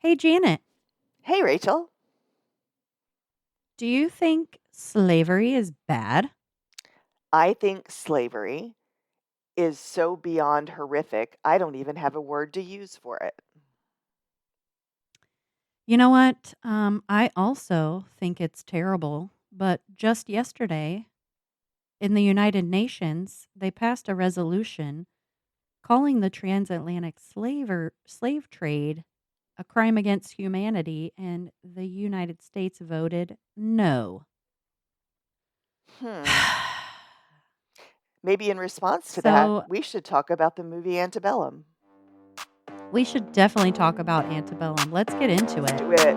Hey, Janet, Hey, Rachel. do you think slavery is bad? I think slavery is so beyond horrific, I don't even have a word to use for it. You know what? I also think it's terrible. But just yesterday, in the United Nations, they passed a resolution calling the transatlantic slave trade a crime against humanity, and the United States voted no. Hmm. Maybe in response to that, So we should talk about the movie Antebellum. we should definitely talk about Antebellum. Let's get into Let's it. do it.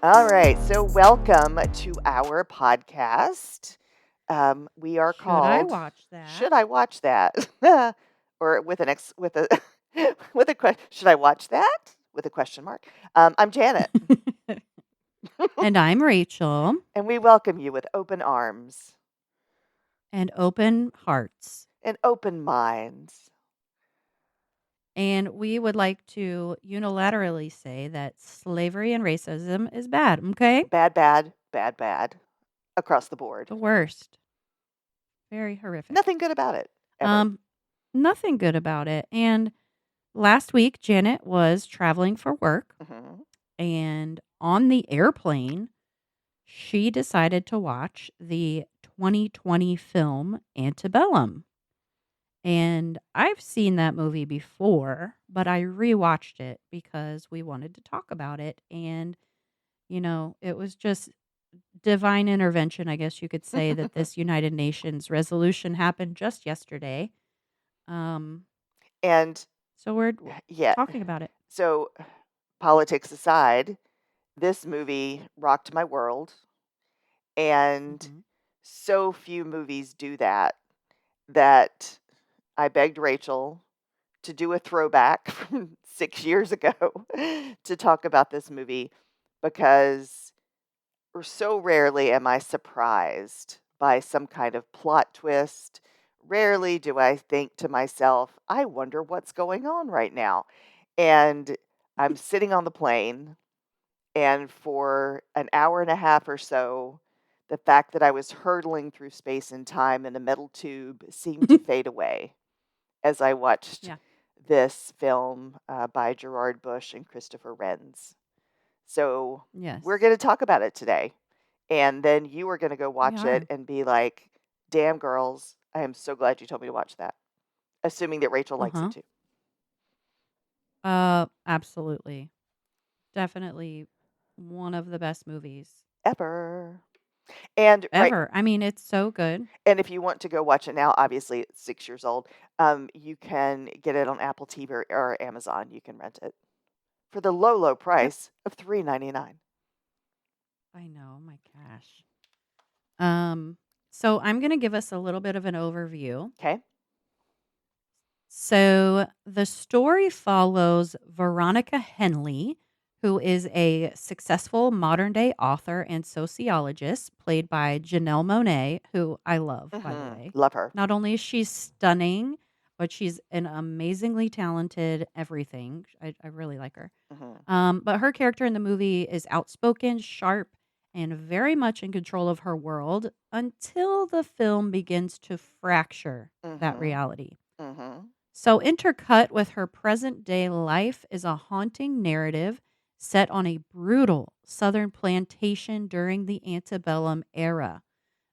All right. So, welcome to our podcast. We are Should I called watch that? "Should I Watch That?" or with a with a question. Should I watch that? With a question mark. I'm Janet, And I'm Rachel. and we welcome you with open arms And open hearts. and open minds. And we would like to unilaterally say that slavery and racism is bad, okay? Bad, bad, bad, bad across the board. The worst. Very horrific. Nothing good about it ever. Um, Nothing good about it. And last week, Janet was traveling for work, Hmm. and on the airplane, she decided to watch the 2020 film Antebellum. And I've seen that movie before, but I rewatched it because we wanted to talk about it. And, it was just divine intervention, I guess you could say, that this United Nations resolution happened just yesterday. Um, And so we're yeah, talking about it. so politics aside, this movie rocked my world. And Hmm. so few movies do that, that I begged Rachel to do a throwback from 6 years ago to talk about this movie because so rarely am I surprised by some kind of plot twist. Rarely do I think to myself, I wonder what's going on right now. And I'm sitting on the plane, and for an hour and a half or so, the fact that I was hurtling through space and time in a metal tube seemed to fade away as I watched Yeah. this film by Gerard Bush and Christopher Renz. So we're Yes, going to talk about it today. And then you are going to go we watch it are. and be like, damn, girls, I am so glad you told me to watch that. Assuming that Rachel Uh likes it huh. too. Absolutely. Definitely one of the best movies Ever. And right. ever. I mean, it's so good. And if you want to go watch it now, obviously it's 6 years old. You can get it on Apple TV or Amazon. You can rent it for the low, low Yep. price of $3.99. I know. My gosh. Um, so I'm going to give us a little bit of an overview. Okay. So the story follows Veronica Henley, who is a successful modern day author and sociologist, played by Janelle Monáe, who I love, by the way. Love her. Not only is she stunning, but she's an amazingly talented everything. I really like her. Hmm. But her character in the movie is outspoken, sharp, and very much in control of her world until the film begins to fracture that Hmm. reality. Hmm. So, intercut with her present day life is a haunting narrative set on a brutal southern plantation during the antebellum era.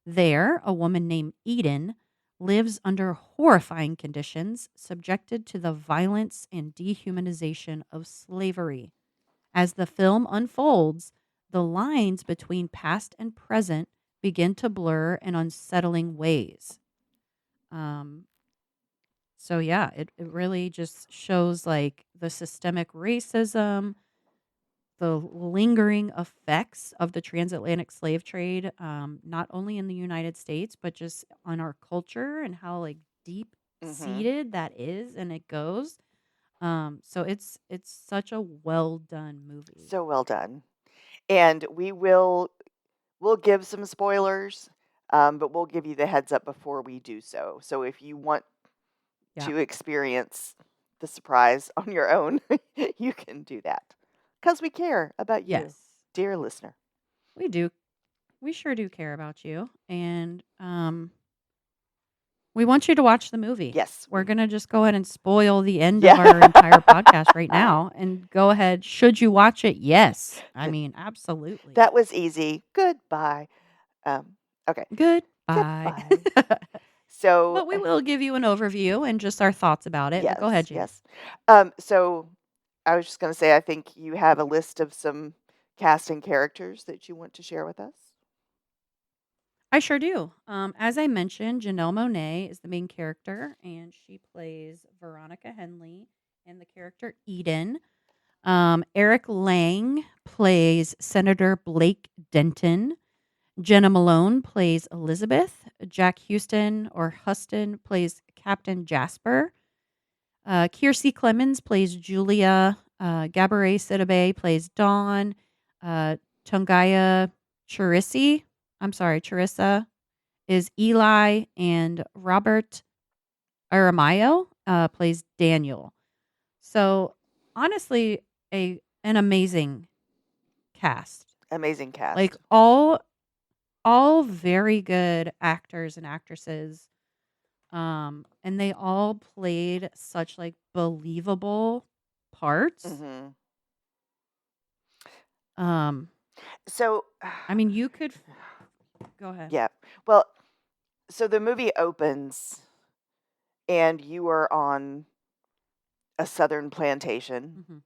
There, a woman named Eden lives under horrifying conditions, subjected to the violence and dehumanization of slavery. As the film unfolds, the lines between past and present begin to blur in unsettling ways. Um, so yeah, it really just shows like the systemic racism, the lingering effects of the transatlantic slave trade, not only in the United States, but just on our culture and how like deep Hmm. seated that is and it goes. So it's such a well done movie. So well done. And we'll give some spoilers, but we'll give you the heads up before we do so. So if you want Yeah. to experience the surprise on your own, you can do that. Because we care about you, Yes. dear listener. We do. We sure do care about you. And we want you to watch the movie. Yes, We're going to just go ahead and spoil the end of yeah. our entire podcast right now and go ahead. Should you watch it? Yes. I mean, absolutely. That was easy. Goodbye. Um, okay. Goodbye. Goodbye. So, But we will give you an overview and just our thoughts about it. But go yes, ahead, Jamie. yes. So I was just going to say, I think you have a list of some casting characters that you want to share with us. I sure do. As I mentioned, Janelle Monáe is the main character, and she plays Veronica Henley and the character Eden. Eric Lang plays Senator Blake Denton. Jenna Malone plays Elizabeth. Jack Houston or Huston plays Captain Jasper. Kiersey Clemens plays Julia. Gabourey Sidibe plays Dawn. Tungaya Charissa is Eli, and Robert Aramayo plays Daniel. So honestly, an amazing cast. Amazing Like cast. all very good actors and actresses. And they all played such like believable parts. Hmm. Um, So, I mean, you could go ahead. yeah. Well, so the movie opens and you are on a southern plantation. Mhm.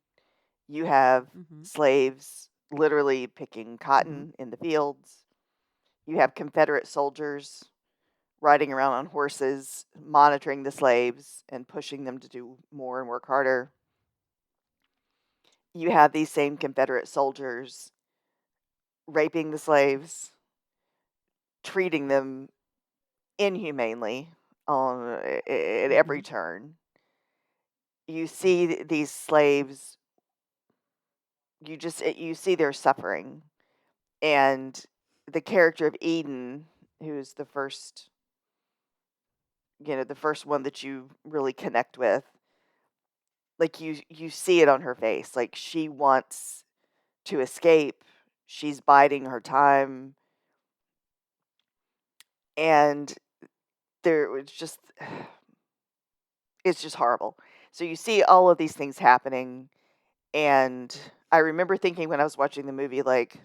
You have Mhm. slaves literally picking Mhm. cotton in the fields. You have Confederate soldiers riding around on horses, monitoring the slaves and pushing them to do more and work harder. You have these same Confederate soldiers raping the slaves, treating them inhumanely on at every Mhm. turn. You Yeah. see these slaves, you see their suffering, and the character of Eden, who's the first one that you really connect with, like you see it on her face, like she wants to escape. She's biding her time, and there was just it's just horrible. So you see all of these things happening, and I remember thinking when I was watching the movie, like,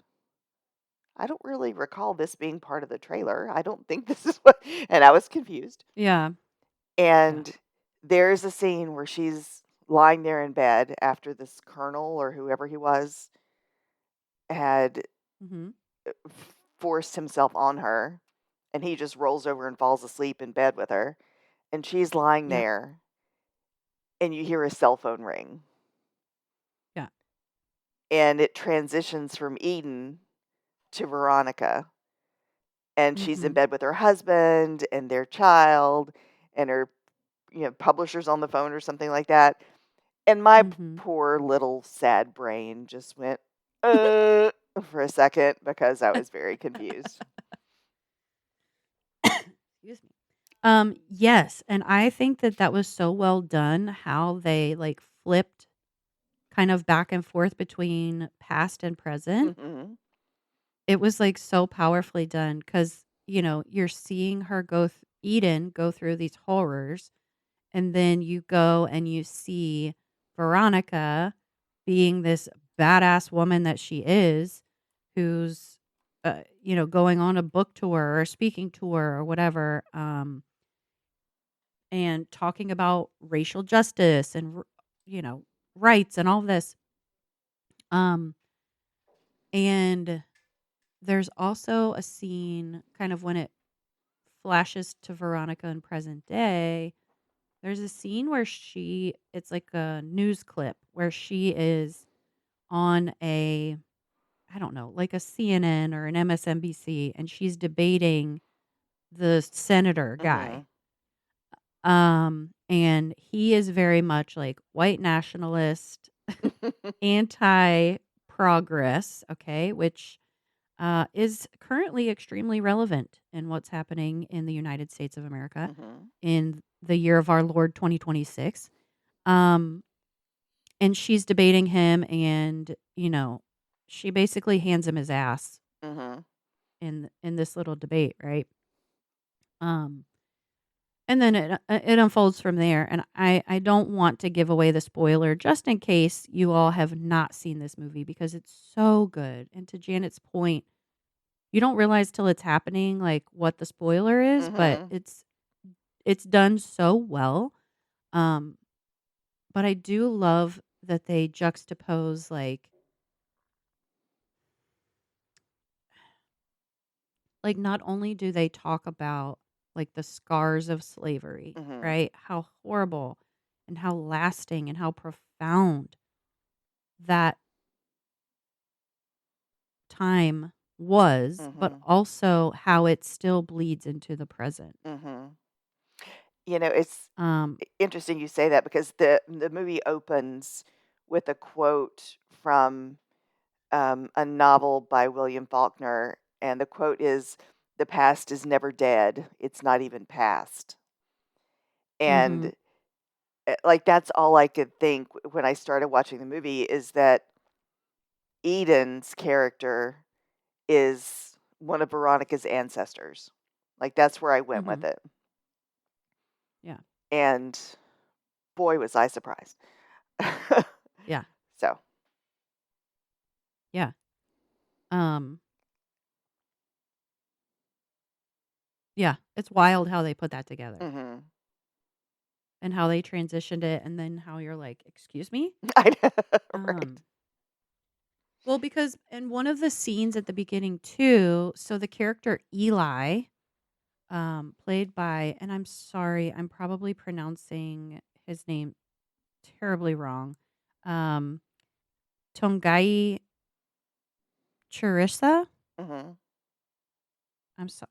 I don't really recall this being part of the trailer. I don't think this is what, and I was confused. Yeah. Yeah. And there's a scene where she's lying there in bed after this colonel or whoever he was had Mhm. forced himself on her, and he just rolls over and falls asleep in bed with her, and she's lying Yep. there, and you hear a cell phone ring, Yeah. and it transitions from Eden to Veronica, and she's in Mhm. bed with her husband and their child, and her publisher's on the phone or something like that, and my Mhm. poor little sad brain just went, "Uh," for a second because I was very confused. Excuse me. Yes, and I think that that was so well done how they like flipped kind of back and forth between past and present. Mhm. It was like so powerfully done cuz you're seeing her Eden go through these horrors, and then you go and you see Veronica being this badass woman that she is, who's going on a book tour or speaking tour or whatever, and talking about racial justice and you know rights and all of this. um and there's also a scene kind of when it flashes to Veronica in present day. There's a scene where it's like a news clip where she is on a, I don't know, like a CNN or an MSNBC, and she's debating the senator guy. Mhm. And he is very much like white nationalist, anti progress, okay, which is currently extremely relevant in what's happening in the United States of America Mhm. in the year of our Lord 2026. Um, and she's debating him, and she basically hands him his ass Mhm. in this little debate, right? Um, and then it unfolds from there. And I don't want to give away the spoiler just in case you all have not seen this movie because it's so good. And to Janet's point, you don't realize till it's happening like what the spoiler is, but Mhm. it's done so well. Um, but I do love that they juxtapose like not only do they talk about like the scars of slavery, Mhm. right? How horrible and how lasting and how profound that time was, but Mhm. also how it still bleeds into the present. Mhm. It's Um, interesting you say that because the movie opens with a quote from a novel by William Faulkner, and the quote is, "The past is never dead. It's not even past." mhm, And like that's all I could think when I started watching the movie is that Eden's character is one of Veronica's ancestors. Like that's where I went with mhm, it. yeah, And boy was I surprised. yeah, So, yeah. Um, yeah, it's wild how they put that together mhm. and how they transitioned it, and then how you're like, "Excuse me?" I know, right. Um, well, because in one of the scenes at the beginning too, so the character Eli, played by, and I'm sorry, I'm probably pronouncing his name terribly wrong. Um, Tongai Charissa. Mhm.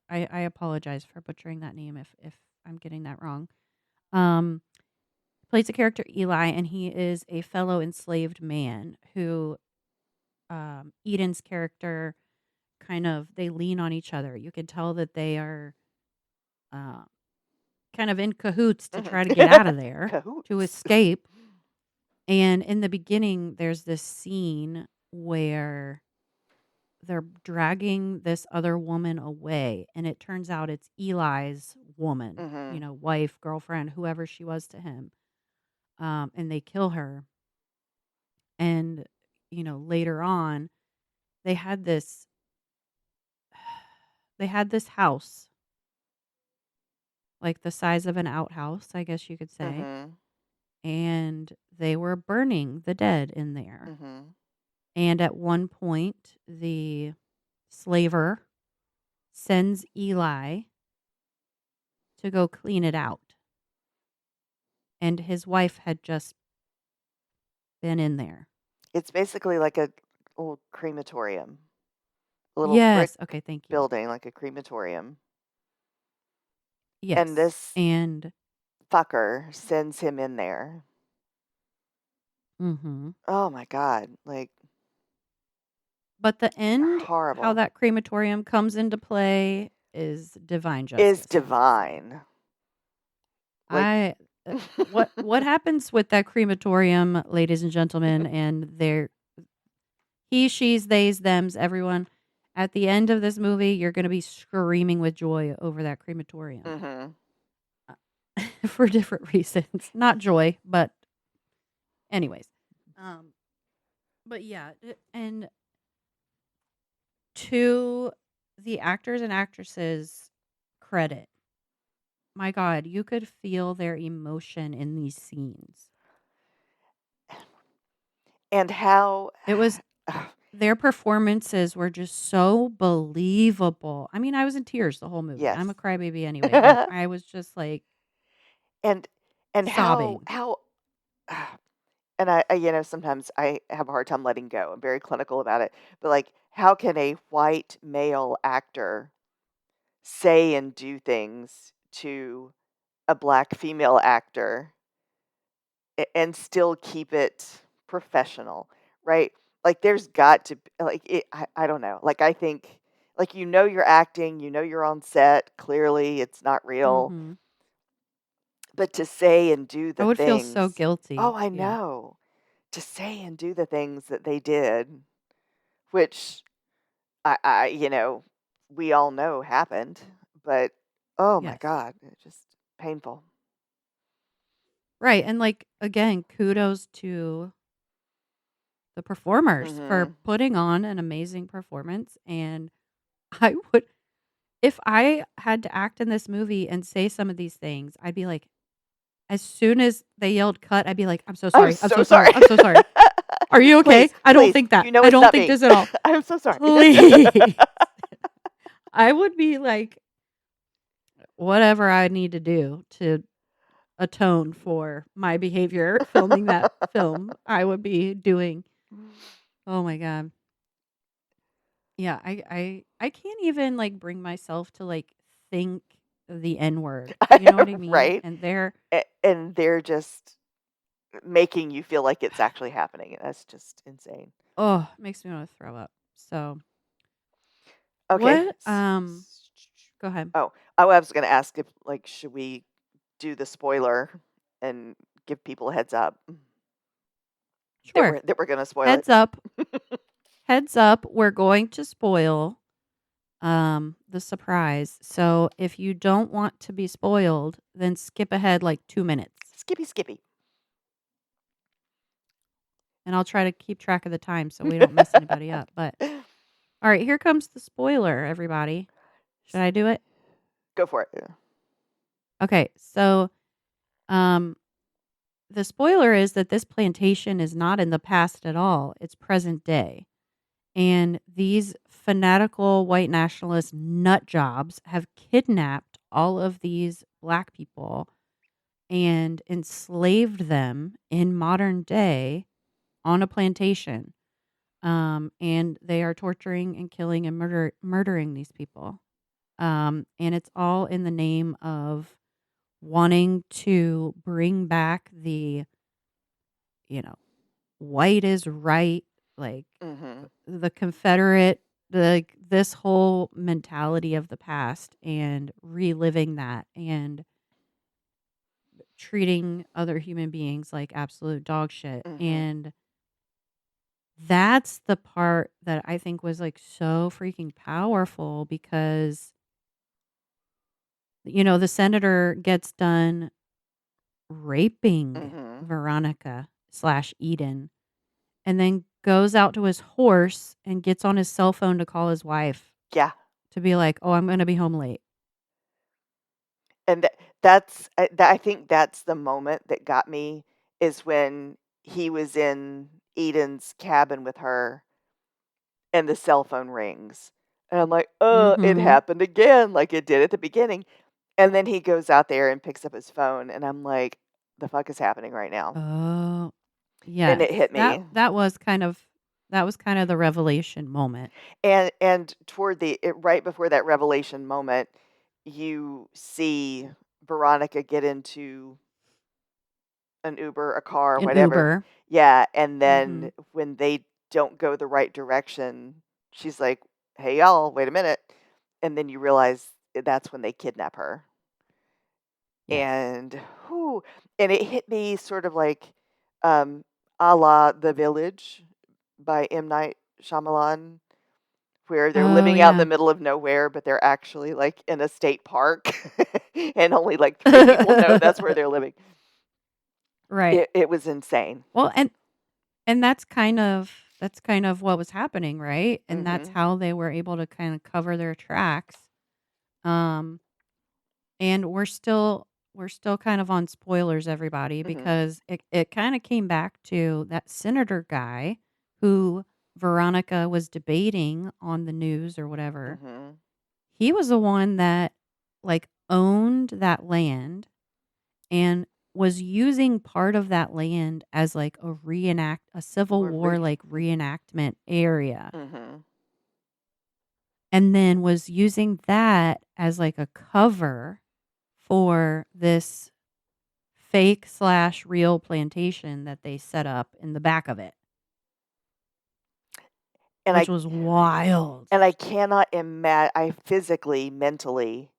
I apologize for butchering that name if I'm getting that wrong. Um, plays the character Eli, and he is a fellow enslaved man who Eden's character kind of they lean on each other. You can tell that they are uh, kind of in cahoots to Mhm. try to get out of there, to Cahoots. escape. And in the beginning, there's this scene where they're dragging this other woman away, and it turns out it's Eli's woman, Mhm. wife, girlfriend, whoever she was to him. And they kill her. And later on, they had this they had this house, like the size of an outhouse, I guess you could say, Mhm. and they were burning the dead in there. Mhm. And at one point, the slaver sends Eli to go clean it out. And his wife had just been in there. It's basically like a little crematorium, a little brick Yes. Okay. Thank you. building like a crematorium. And Yes. this And, fucker sends him in there. hmm Oh my god, like, but the end, how horrible. that crematorium comes into play is divine Is justice, I would say. divine. Like I, what happens with that crematorium, ladies and gentlemen, and their he, she's, theys, thems, everyone. At the end of this movie, you're going to be screaming with joy over that crematorium Mhm. for different reasons. Not joy, but anyways. Um, but yeah, and to the actors and actresses' credit, my God, you could feel their emotion in these scenes. And how It was their performances were just so believable. I mean, I was in tears the whole movie. I'm yes. a crybaby anyway, but I was just like And and sobbing. how and sometimes I have a hard time letting go. I'm very clinical about it. But like, how can a white male actor say and do things to a black female actor and still keep it professional, right? Like, there's got to be, like, I don't know. Like, I think, like, you're acting, you're on set. Clearly, it's not real. Mhm. But to say and do I the would feel so things Oh, guilty. I Yeah. know. To say and do the things that they did, which we all know happened, but, oh my Yes. god, it's just painful. Right, and, like, again, kudos to the performers for Mhm. putting on an amazing performance, and I would if I had to act in this movie and say some of these things, I'd be like as soon as they yelled "cut," I'd be like, "I'm so I'm sorry, I'm so so sorry, sorry. I'm so sorry. Are you okay? Please, I don't please, think that. you know I it's don't not think me. this at all. I'm so sorry. Please." I would be like whatever I need to do to atone for my behavior filming that film, I would be doing. Oh my god. Yeah, I can't even, like, bring myself to, like, think the N word, you know what I mean? Right? And they're And they're just making you feel like it's actually happening, and that's just insane. oh, makes me wanna throw up. So, Okay. what, go ahead. Oh, I was gonna ask if, like, should we do the spoiler and give people a heads up that Sure. we're gonna spoil it? Heads up. Heads up, we're going to spoil, the surprise. So, if you don't want to be spoiled, then skip ahead, like, 2 minutes, Skippy, skippy. and I'll try to keep track of the time so we don't mess anybody up, but alright, here comes the spoiler, everybody. Should I do it? Go for it. Yeah. Okay, so, um, the spoiler is that this plantation is not in the past at all, it's present day. And these fanatical white nationalist nut jobs have kidnapped all of these black people and enslaved them in modern day on a plantation. And they are torturing and killing and murdering these people. And it's all in the name of wanting to bring back the, you know, white is right, like Mhm. the Confederate, like this whole mentality of the past and reliving that and treating other human beings like absolute dog shit. Mhm. And that's the part that I think was like so freaking powerful because, the senator gets done raping Mhm. Veronica slash Eden and then goes out to his horse and gets on his cell phone to call his wife Yeah. to be like, "Oh, I'm gonna be home late." And I think that's the moment that got me is when he was in Eden's cabin with her and the cell phone rings. And I'm like, "Oh, it Mhm. happened again like it did at the beginning." And then he goes out there and picks up his phone and I'm like, "The fuck is happening right now?" Oh, And yes. it hit That me. that was kind of that was kind of the revelation moment. And toward right before that revelation moment, you see Veronica get into an Uber, a car, An whatever. Uber. Yeah, and then Mhm. when they don't go the right direction, she's like, "Hey, y'all, wait a minute." And then you realize that's when they kidnap her. Yes. And whoo, and it hit me sort of like, um, a la The Village by M. Night Shyamalan, where they're Oh, living out in the yeah. middle of nowhere, but they're actually, like, in a state park, and only, like, 3 people know that's where they're living. Right. It was insane. Well, and that's kind of what was happening, right? And that's Mhm, how they were able to kind of cover their tracks. Um And we're still kind of on spoilers, everybody, mhm, because it kind of came back to that senator guy who Veronica was debating on the news or whatever. mhm. He was the one that like owned that land and was using part of that land as like a Civil We're War re like reenactment area. Mhm. And then was using that as like a cover for this fake slash real plantation that they set up in the back of it, And which I was wild. and I cannot I physically, mentally,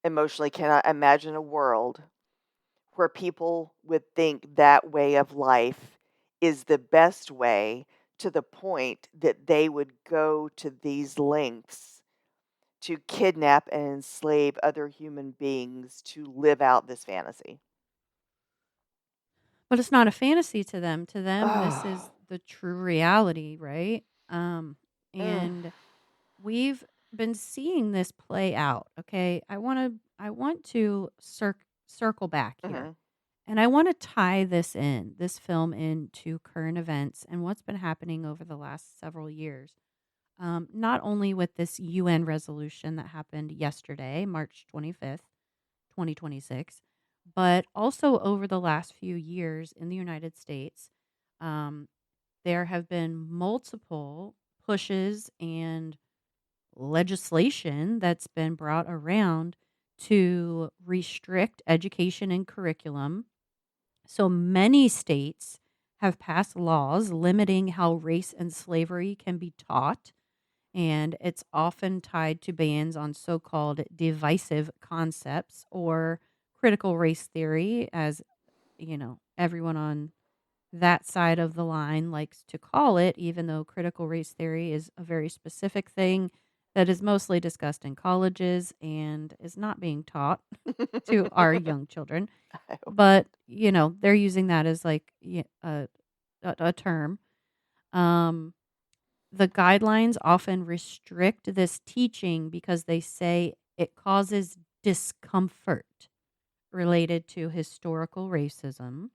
emotionally cannot imagine a world where people would think that way of life is the best way, to the point that they would go to these lengths to kidnap and enslave other human beings to live out this fantasy. But it's not a fantasy to them. To them, this is Oh. the true reality, right? Mm. And we've been seeing this play out. Okay, I want to circle back here, Mhm. and I want to tie this film into current events and what's been happening over the last several years. Not only with this UN resolution that happened yesterday, March 25th, 2026, but also over the last few years in the United States. Um, there have been multiple pushes and legislation that's been brought around to restrict education and curriculum. So many states have passed laws limiting how race and slavery can be taught, and it's often tied to bans on so called divisive concepts or critical race theory, as everyone on that side of the line likes to call it, even though critical race theory is a very specific thing that is mostly discussed in colleges and is not being taught to our young children. I hope not. But, they're using that as like a term. Um, the guidelines often restrict this teaching because they say it causes discomfort related to historical racism.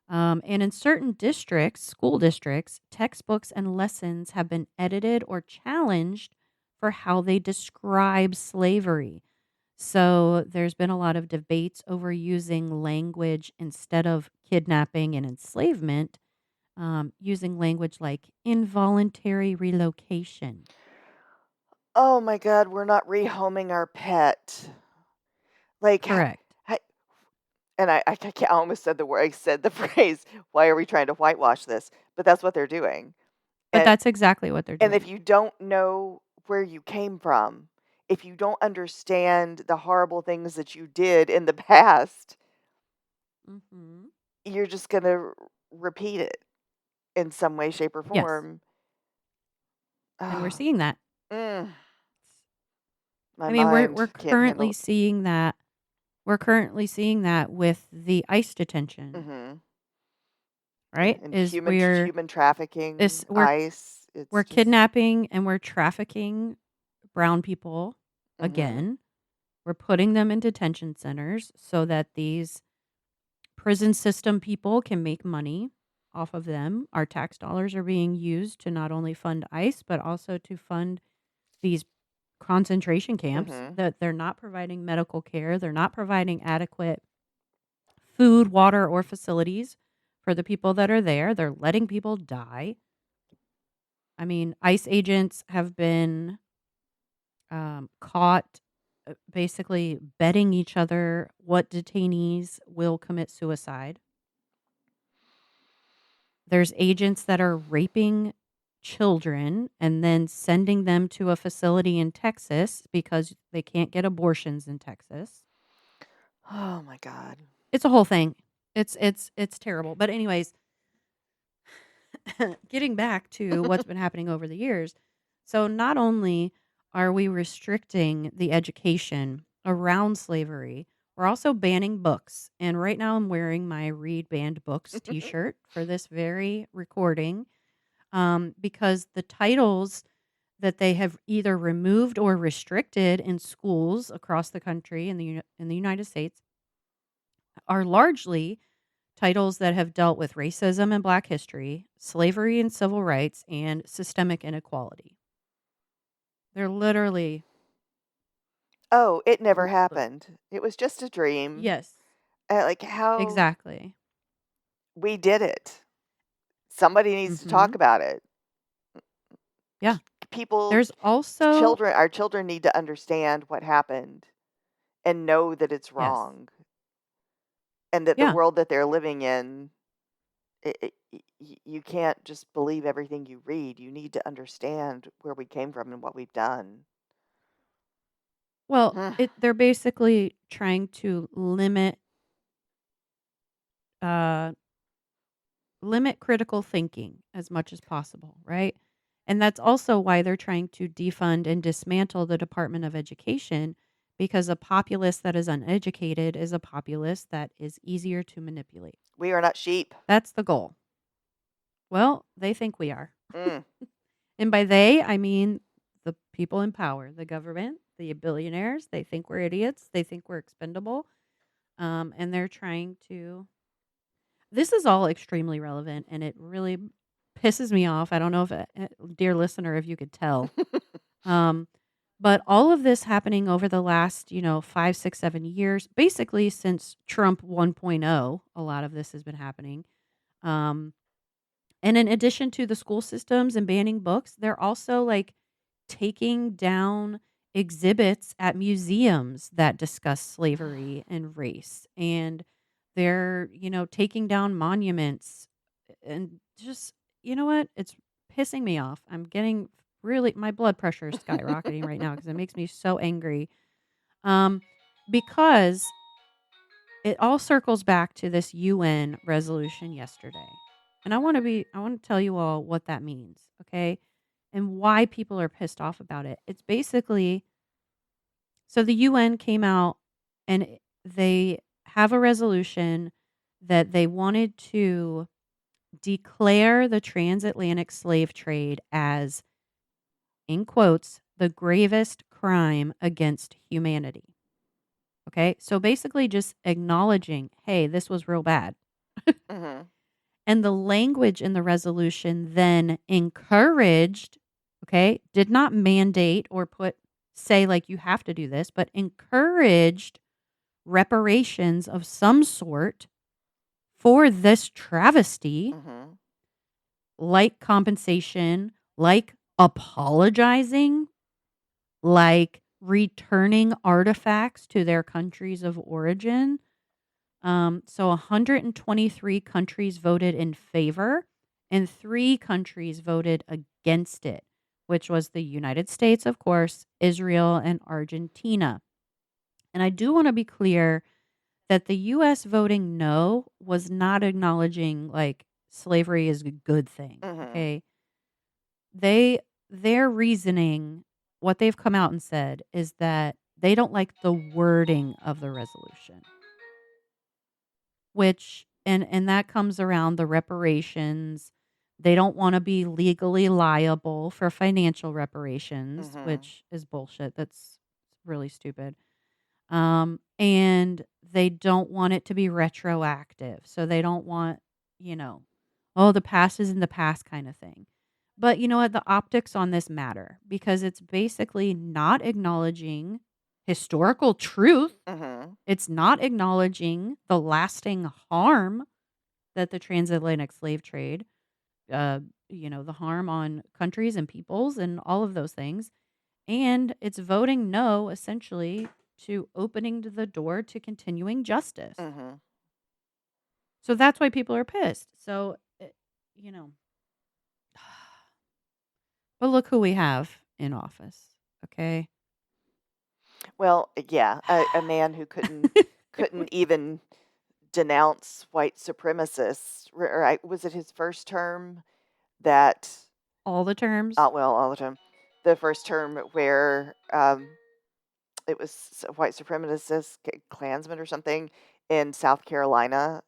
And in certain districts, school districts, textbooks and lessons have been edited or challenged for how they describe slavery. So there's been a lot of debates over using language instead of kidnapping and enslavement, using language like involuntary relocation. Oh my god, we're not rehoming our pet. Like, Correct. I and I can't, I almost said the word, I said the phrase, "Why are we trying to whitewash this?" But that's what they're doing. But And that's exactly what they're and if doing. you don't know where you came from, if you don't understand the horrible things that you did in the past, Hmm. you're just gonna repeat it in some way, shape, or Yes. form. And we're Oh, seeing that. mm, my I mean, we're mind we're can't currently handle. seeing that. We're currently seeing that with the ICE detention, Mhm. Yeah, right? and Is we're human is trafficking, ICE, it's we're just. kidnapping and we're trafficking brown people Mhm. again. We're putting them in detention centers so that these prison system people can make money off of them. Our tax dollars are being used to not only fund ICE but also to fund these concentration camps Mhm. that they're not providing medical care, they're not providing adequate food, water, or facilities for the people that are there. They're letting people die. I mean, ICE agents have been caught basically betting each other what detainees will commit suicide. There's agents that are raping children and then sending them to a facility in Texas because they can't get abortions in Texas. Oh my god. It's a whole thing. It's terrible. But anyways, getting back to what's been happening over the years. So not only are we restricting the education around slavery, we're also banning books. And right now I'm wearing my Read Banned Books t-shirt for this very recording, because the titles that they have either removed or restricted in schools across the country in the United States are largely titles that have dealt with racism and black history, slavery and civil rights, and systemic inequality. They're literally, Oh, it never literally. happened. It was just a dream. Yes, Like, how exactly. we did it. Somebody needs to talk Mhm. about it. Yeah. People, There's also children, our children need to understand what happened and know that it's yes. wrong, and that the Yeah. world that they're living in, you can't just believe everything you read. You need to understand where we came from and what we've done. Well, they're basically trying to limit uh, limit critical thinking as much as possible, right? And that's also why they're trying to defund and dismantle the Department of Education, because a populace that is uneducated is a populace that is easier to manipulate. We are not sheep. That's the goal. Well, they think we are. Mm. And by they, I mean the people in power, the government, the billionaires. They think we're idiots. They think we're expendable. And they're trying to. This is all extremely relevant, and it really pisses me off. I don't know if, dear listener, if you could tell. Um, but all of this happening over the last, 5, 6, 7 years, basically since Trump 1.0, a lot of this has been happening. Um, and in addition to the school systems and banning books, they're also like taking down exhibits at museums that discuss slavery and race. And they're, taking down monuments and just, you know what? It's pissing me off. I'm getting really, my blood pressure is skyrocketing right now because it makes me so angry. Um, because it all circles back to this UN resolution yesterday. And I want to tell you all what that means, okay? And why people are pissed off about it. It's basically, so the UN came out and they have a resolution that they wanted to declare the transatlantic slave trade as, in quotes, the gravest crime against humanity. Okay? So basically just acknowledging, hey, this was real bad. Mhm. And the language in the resolution then encouraged, okay, did not mandate or say like you have to do this, but encouraged reparations of some sort for this travesty, Mhm. like compensation, like apologizing, like returning artifacts to their countries of origin. So 123 countries voted in favor, and 3 countries voted against it, which was the United States, of course, Israel, and Argentina. And I do want to be clear that the US voting no was not acknowledging like slavery is a good thing. Mhm. Okay. Their reasoning, what they've come out and said is that they don't like the wording of the resolution, which and that comes around the reparations. They don't want to be legally liable for financial reparations, Mhm. which is bullshit. That's really stupid. And they don't want it to be retroactive. So they don't want, you know, oh, the past is in the past kind of thing. But you know what? The optics on this matter because it's basically not acknowledging historical truth. Mhm. It's not acknowledging the lasting harm that the transatlantic slave trade, uh, the harm on countries and peoples and all of those things. And it's voting no, essentially, to opening the door to continuing justice. Mhm. So that's why people are pissed. So, you know, but look who we have in office. Okay. Well, yeah, a man who couldn't even denounce white supremacists. Or was it his first term that? All the terms. Well, all the time. The first term where it was white supremacist Klansmen or something in South Carolina,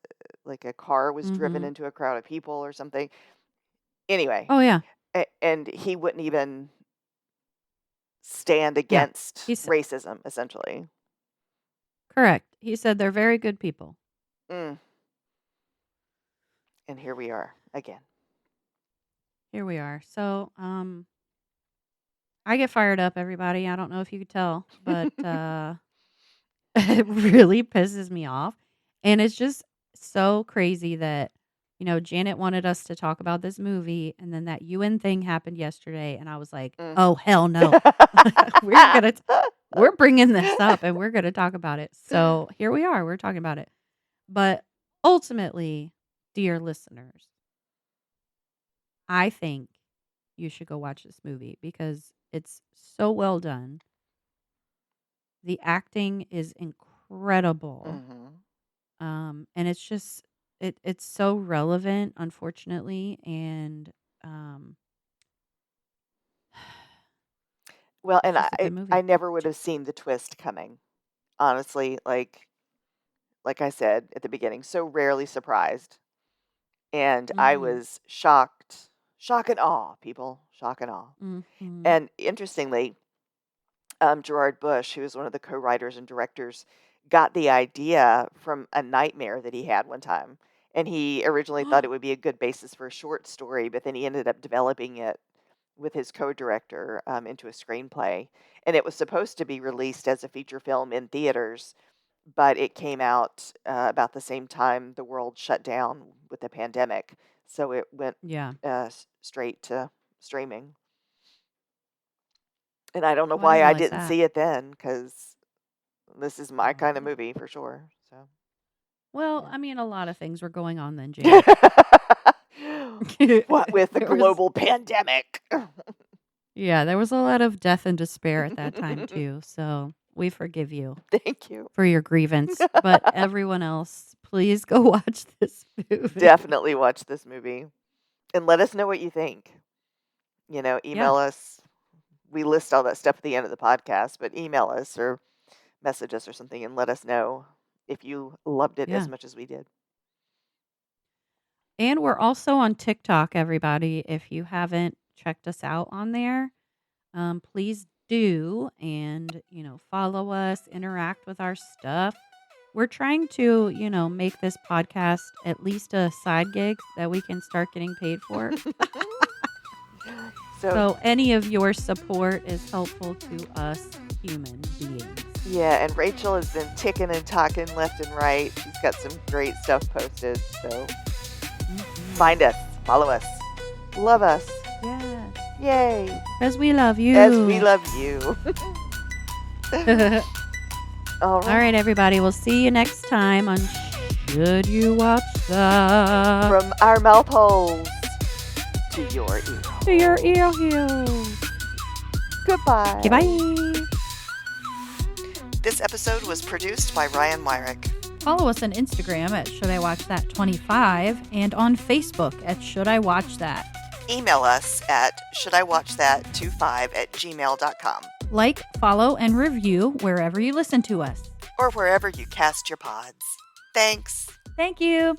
like a car was driven Mm-hmm. into a crowd of people or something. Anyway, Oh, yeah. and he wouldn't even stand Yeah. against He's racism, essentially. correct. He said they're very good people. Mm, and here we are again. Here we are. So, I get fired up, everybody. I don't know if you could tell, but it really pisses me off. And it's just so crazy that, Janet wanted us to talk about this movie and then that UN thing happened yesterday and I was like, Mm. "Oh, hell no. we're going to we're bringing this up and we're going to talk about it." So, here we are. We're talking about it. But ultimately, dear listeners, I think you should go watch this movie because it's so well done. The acting is incredible. Mhm. And it's just it's so relevant, unfortunately, and um, Well, it's and just a I good I movie. never would have seen the twist coming, honestly, like I said at the beginning, so rarely surprised, and I Mhm. was shocked. Shock and awe, people, shock and awe. Mhm. And interestingly, Gerard Bush, who was one of the co-writers and directors, got the idea from a nightmare that he had one time, and he originally thought it would be a good basis for a short story, but then he ended up developing it with his co-director, into a screenplay, and it was supposed to be released as a feature film in theaters, but it came out, about the same time the world shut down with the pandemic, so it went, Yeah. straight to streaming. And I don't know Oh, I didn't why I realize didn't that. see it then, because this is my kind of Oh. movie for sure, so, Well, yeah. I mean, a lot of things were going on then, Jan. What with the There was global pandemic. Yeah, there was a lot of death and despair at that time too, so we forgive you Thank you. for your grievance, but everyone else, please go watch this movie. Definitely watch this movie, and let us know what you think. Yeah, Email us. We list all that stuff at the end of the podcast, but email us or message us or something and let us know if you loved it as yeah. much as we did. And we're also on TikTok, everybody. If you haven't checked us out on there, please do and, follow us, interact with our stuff. We're trying to, make this podcast at least a side gig that we can start getting paid for. So, So any of your support is helpful to us human beings. yeah, and Rachel has been ticking and talking left and right. She's got some great stuff posted. So Mhm. find us, follow us, love us. Yes, Yay. because we love As we you. love you. All All right. right, everybody. We'll see you next time on Should You Watch That? From our mouth holes to your ear. To your ear heels. Goodbye. Okay, bye. This episode was produced by Ryan Myrick. Follow us on Instagram at Should I Watch That 25 and on Facebook at Should I Watch That. Email us at shouldiwatchthat25@gmail.com Like, follow, and review wherever you listen to us. or wherever you cast your pods. Thanks. Thank you.